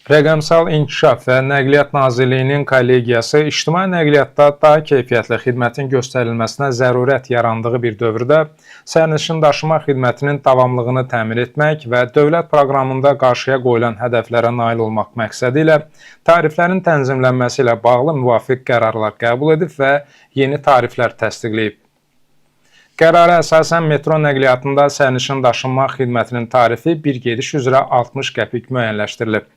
Rəqəmsal İnkişaf və Nəqliyyat Nazirliyinin kollegiyası ictimai nəqliyyatda daha keyfiyyətli xidmətin göstərilməsinə zərurət yarandığı bir dövrdə sərnişin daşıma xidmətinin davamlılığını təmin etmək və dövlət proqramında qarşıya qoyulan hədəflərə nail olmaq məqsədi ilə tariflərin tənzimlənməsi ilə bağlı müvafiq qərarlar qəbul edib və yeni tariflər təsdiqləyib. Qərara əsasən metro nəqliyyatında sərnişin daşınma xidmətinin tarifi bir gediş üzrə 60 qəpik müəyyənləşdirilib.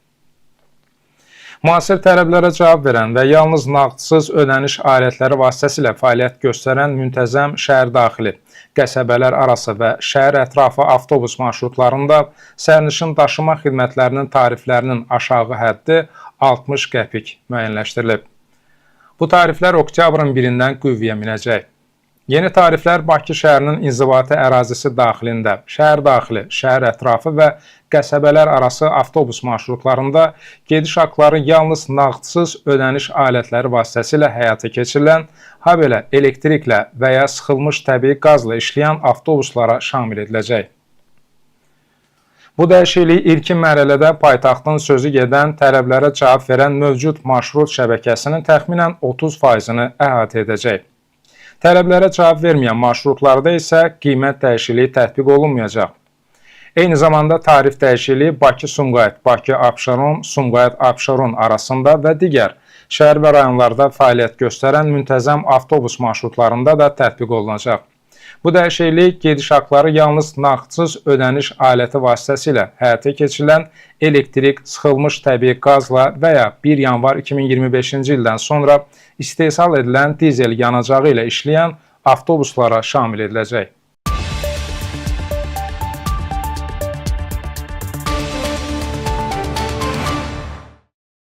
Müasir tələblərə cavab verən və yalnız nağdsız ödəniş alətləri vasitəsilə fəaliyyət göstərən müntəzəm şəhər daxili, qəsəbələr arası və şəhər ətrafı avtobus marşrutlarında sərnişin daşıma xidmətlərinin tariflərinin aşağı həddi 60 qəpik müəyyənləşdirilib. Bu tariflər oktyabrın 1-dən qüvvəyə minəcək. Yeni tariflər Bakı şəhərinin inzibati ərazisi daxilində, şəhər daxili, şəhər ətrafı və qəsəbələr arası avtobus marşrutlarında gediş haqqları yalnız nağdsız ödəniş alətləri vasitəsilə həyata keçirilən, habelə elektriklə və ya sıxılmış təbii qazla işləyən avtobuslara şamil ediləcək. Bu dəyişiklik ilkin mərhələdə paytaxtın sözü gedən tələblərə cavab verən mövcud marşrut şəbəkəsinin təxminən 30%-ni əhatə edəcək. Tələblərə cavab verməyən marşrutlarda isə qiymət dəyişikliyi tətbiq olunmayacaq. Eyni zamanda tarif dəyişikliyi Bakı-Sumqayıt, Bakı-Abşeron, Sumqayıt-Abşeron arasında və digər şəhər və rayonlarda fəaliyyət göstərən müntəzəm avtobus marşrutlarında da tətbiq olunacaq. Bu dəyişiklik gediş haqqları yalnız nağdsız ödəniş aləti vasitəsilə həyata keçirilən elektrik, sıxılmış təbii qazla və ya 1 yanvar 2025-ci ildən sonra istehsal edilən dizel yanacağı ilə işləyən avtobuslara şamil ediləcək.